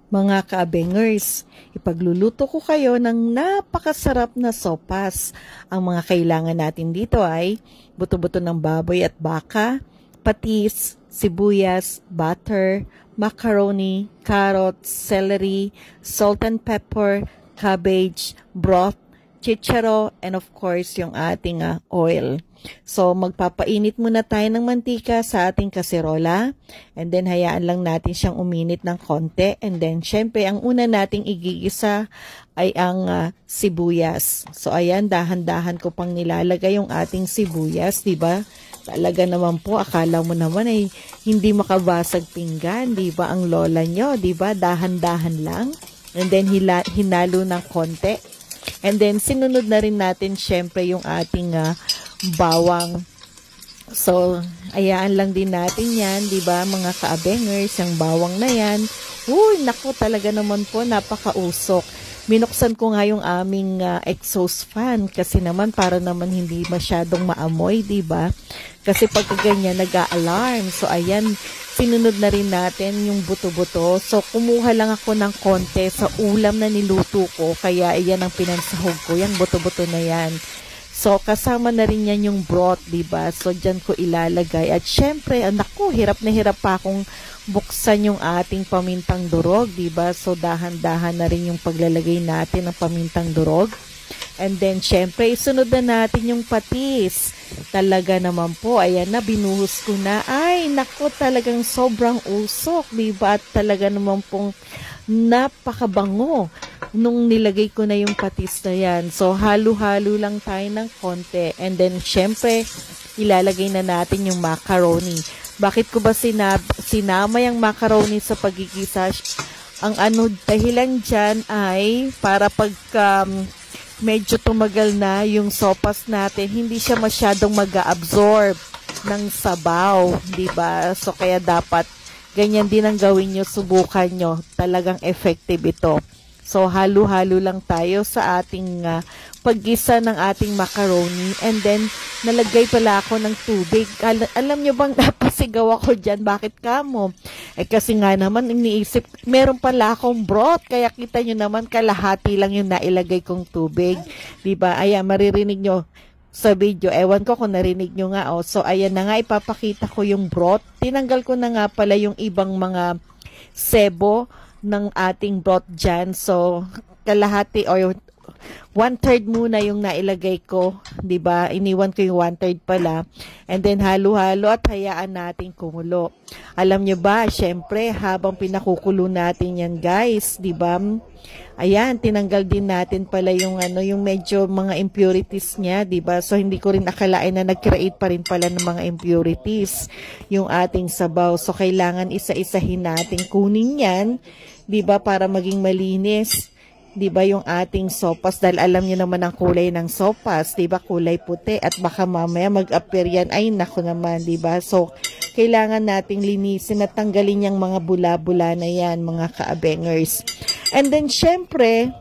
Mga kaabengers, ipagluluto ko kayo ng napakasarap na sopas. Ang mga kailangan natin dito ay buto-buto ng baboy at baka, patis, sibuyas, butter, macaroni, carrots, celery, salt and pepper, cabbage, broth, chicharo, and of course yung ating oil. So magpapainit muna tayo ng mantika sa ating kaserola, and then hayaan lang natin siyang uminit ng konti, and then syempre ang una nating igigisa ay ang sibuyas. So ayan, dahan-dahan ko pang nilalagay yung ating sibuyas, di ba? Talaga naman po, akala mo naman ay hindi makabasag pinggan, di ba? Ang lola nyo, di ba? Dahan-dahan lang, and then hinalo ng konti. And then, sinunod na rin natin syempre yung ating bawang. So, ayaan lang din natin yan, di ba mga kaabengers, yung bawang na yan. Uy, naku, talaga naman po, napakausok. Minuksan ko nga yung aming exhaust fan kasi naman para naman hindi masyadong maamoy, di ba? Kasi pagka ganyan, nag-a-alarm. So, ayan, sinunod na rin natin yung buto-buto. So, kumuha lang ako ng konti sa ulam na niluto ko. Kaya, ayan ang pinansahog ko. Yan, buto-buto na yan. So, kasama na rin yan yung broth, diba? So, dyan ko ilalagay. At syempre, naku, hirap na hirap pa akong buksan yung ating pamintang durog, diba? So, dahan-dahan na rin yung paglalagay natin ng pamintang durog. And then, syempre, isunod na natin yung patis. Talaga naman po, ayan na, binuhos ko na. Ay, naku, talagang sobrang usok, diba? At talaga naman pong napakabango nung nilagay ko na yung patis na yan. So, halo-halo lang tayo ng konti. And then, syempre, ilalagay na natin yung macaroni. Bakit ko ba sinama yung macaroni sa pagigisa? Ang dahilan dyan ay para pagka medyo tumagal na yung sopas natin, hindi siya masyadong mag-absorb ng sabaw, diba? So, kaya dapat ganyan din ang gawin nyo, subukan nyo. Talagang effective ito. So, halo-halo lang tayo sa ating paggisa ng ating macaroni. And then, nalagay pala ako ng tubig. Alam nyo bang napasigaw ako dyan? Bakit kamo? Kasi nga naman, iniisip, meron pala akong broth. Kaya kita nyo naman, kalahati lang yung nailagay kong tubig. Diba? Ayan, maririnig nyo sa video. Ewan ko kung narinig nyo nga. Oh. So, ayan na nga, ipapakita ko yung broth. Tinanggal ko na nga pala yung ibang mga sebo ng ating broth dyan. So, kalahati o 1/3 muna yung nailagay ko. Diba? Iniwan ko yung 1/3 pala. And then, halo-halo at hayaan natin kumulo. Alam nyo ba, syempre, habang pinakukulo natin yan, guys, diba? Ayan, tinanggal din natin pala yung yung medyo mga impurities niya, 'di ba? So hindi ko rin akalain na nag-create pa rin pala ng mga impurities yung ating sabaw. So kailangan isa-isahin natin kunin 'yan, 'di ba, para maging malinis, 'di ba, yung ating sopas, dahil alam niyo naman ang kulay ng sopas, 'di ba? Kulay puti at baka mamaya mag-appear yan. Ay nako naman, 'di ba? So kailangan nating linisin at tanggalin yung mga bula-bula na yan, mga kaabengers. And then, syempre,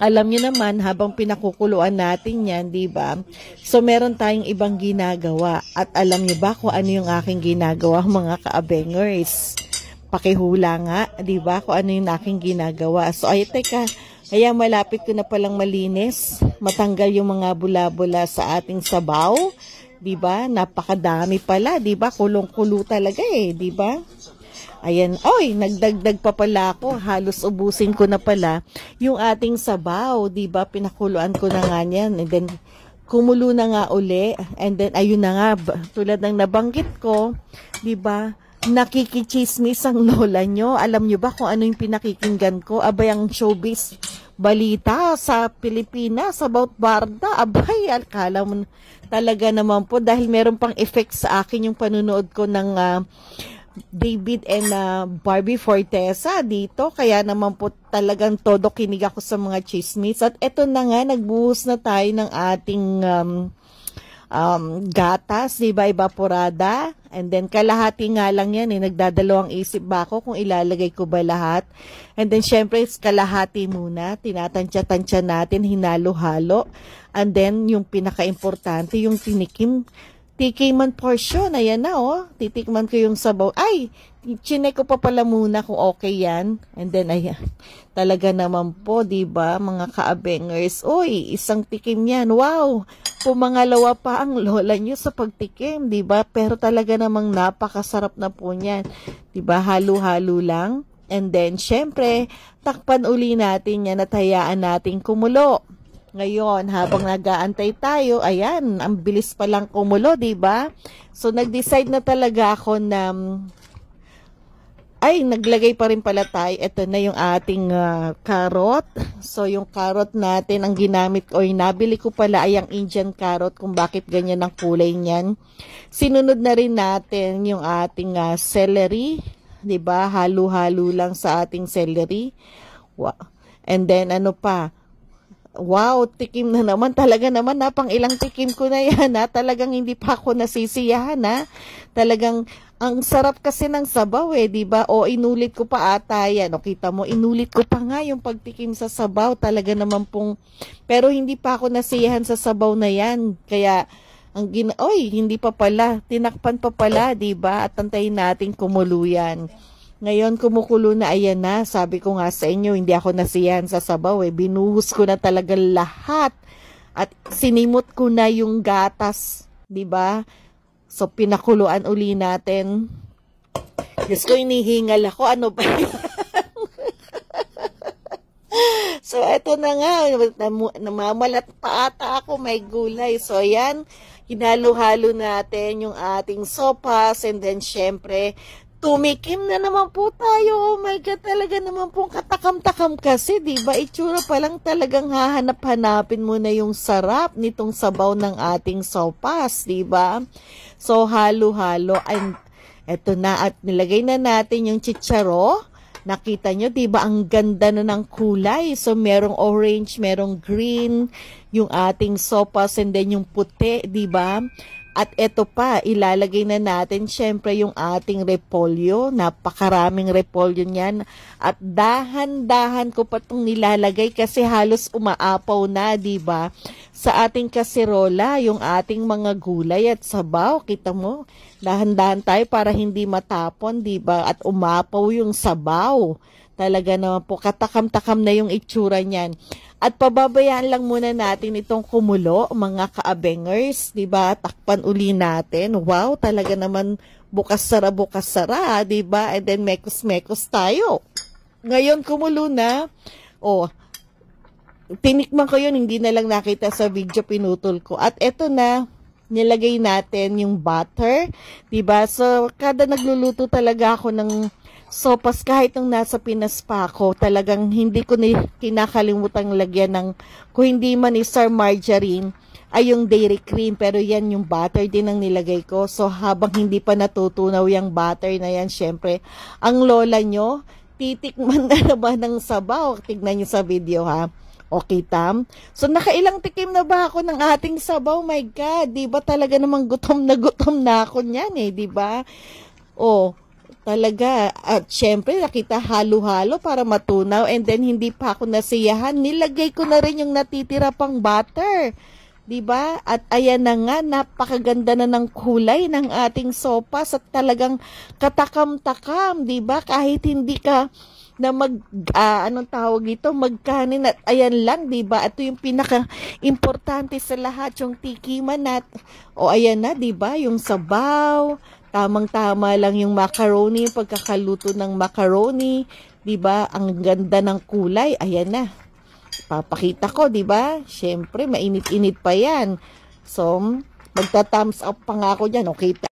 alam niyo naman, habang pinakukuluan natin yan, di ba? So, meron tayong ibang ginagawa. At alam niyo ba kung ano yung aking ginagawa, mga kaabengers? Pakihula nga, di ba? Kung ano yung aking ginagawa. So, ay, teka, kaya malapit ko na palang malinis. Matanggal yung mga bula-bula sa ating sabaw. Diba? Napakadami pala, diba? Kulong-kulo talaga eh, diba? Ayan, oy, nagdagdag pa pala ako. Halos ubusin ko na pala yung ating sabaw, diba? Pinakuluan ko na nga yan. And then, kumulo na nga uli. And then, ayun na nga, tulad ng nabanggit ko, diba? Nakikichismis ang lola nyo. Alam nyo ba kung ano yung pinakikinggan ko? Abay, ang showbiz balita sa Pilipinas about Barda. Abay, akala mo talaga naman po, dahil meron pang effect sa akin yung panunood ko ng David and Barbie Fortesa dito. Kaya naman po talagang todo kinig ako sa mga chismis. At eto na nga, nagbuhos na tayo ng ating gatas, diba, evaporada. And then, kalahati nga lang yan eh. Nagdadalawang isip ba ako kung ilalagay ko ba lahat. And then, syempre, kalahati muna. Tinatansya-tansya natin, hinalo-halo. And then, yung pinaka-importante, yung tinikim tikiman portion. Ayan na, oh. Titikman ko yung sabaw. Ay, chinek ko pa pala muna kung okay yan. And then, ayan. Talaga naman po, diba, mga kaabengers. Uy, isang tikim yan. Wow! Pumangalawa pa ang lola nyo sa pagtikim, diba? Pero talaga namang napakasarap na po niyan. Diba, halo-halo lang. And then, syempre, takpan uli natin yan at hayaan natin kumulo. Ngayon, habang nag-aantay tayo, ayan, ang bilis pa lang kumulo, diba? So, nag-decide na talaga ako na, ay, naglagay pa rin pala tayo. Ito na yung ating carrot. So, yung carrot natin, ang ginamit ko, nabili ko pala ay ang Indian carrot, kung bakit ganyan ang kulay niyan. Sinunod na rin natin yung ating celery, diba? Halo-halo lang sa ating celery. Wow. And then, ano pa? Wow, tikim na naman. Talaga naman, pang ilang tikim ko na yan, ha? Talagang hindi pa ako nasisiyahan, ha? Talagang, ang sarap kasi ng sabaw, diba? O, inulit ko pa ata yan. O, kita mo, inulit ko pa nga yung pagtikim sa sabaw. Talaga naman pong, pero hindi pa ako nasiyahan sa sabaw na yan. Kaya, hindi pa pala. Tinakpan pa pala, diba? At antayin natin kumulo yan. Ngayon, kumukulo na, ayan na. Sabi ko nga sa inyo, hindi ako nasiyahan sa sabaw, Binuhos ko na talaga lahat. At sinimot ko na yung gatas, diba? So, pinakuluan uli natin. Diyos ko, inihingal ako. Ano ba yan? So, eto na nga. Namamalat pa ata ako. May gulay. So, ayan. Hinalo-halo natin yung ating sopas. And then, syempre, tumikim na naman po tayo. Oh my God, talaga naman pong katakam-takam kasi, diba? Itsura pa lang talagang hahanap-hanapin mo na yung sarap nitong sabaw ng ating sopas, diba? So, halo-halo. And eto na, at nilagay na natin yung chicharo. Nakita nyo, diba? Ang ganda na ng kulay. So, merong orange, merong green, yung ating sopas, and then yung puti, diba? At eto pa, ilalagay na natin syempre yung ating repolyo. Napakaraming repolyo niyan. At dahan-dahan ko pa itong nilalagay kasi halos umaapaw na, diba? Sa ating kaserola, yung ating mga gulay at sabaw. Kita mo, dahan-dahan tayo para hindi matapon, diba? At umapaw yung sabaw. Talaga naman po, katakam-takam na yung itsura niyan. At pababayaan lang muna natin itong kumulo, mga kaabengers, diba? Takpan uli natin. Wow, talaga naman bukas sara, diba? And then mekos-mekos tayo. Ngayon, kumulo na. Oh, tinikman ko yun, hindi na lang nakita sa video, pinutol ko. At eto na, nilagay natin yung butter, diba? So, kada nagluluto talaga ako ng sopas, kahit nung nasa Pinas pa ako, talagang hindi ko kinakalimutang lagyan ng, kung hindi man star margarine, ay yung dairy cream. Pero yan yung butter din ang nilagay ko. So, habang hindi pa natutunaw yung butter na yan, syempre, ang lola nyo, titikman na naman ng sabaw. Tignan nyo sa video, ha? Okay, Tam? So, nakailang tikim na ba ako ng ating sabaw? My God, diba talaga namang gutom na ako niyan, diba? Oh, talaga. At syempre, nakita halo-halo para matunaw. And then, hindi pa ako nasiyahan. Nilagay ko na rin yung natitira pang butter. Diba? At ayan na nga, napakaganda na ng kulay ng ating sopas. At talagang katakam-takam. Diba? Kahit hindi ka na anong tawag ito, magkanin. At ayan lang, diba? Ito yung pinaka-importante sa lahat, yung tikiman o ayan na, diba? Yung sabaw. Tamang-tama lang yung macaroni, pagkakaluto ng macaroni, 'di ba? Ang ganda ng kulay. Ayan na. Papakita ko, 'di ba? Syempre, mainit-init pa 'yan. So, magta-thumbs up pa nga ako diyan, okay?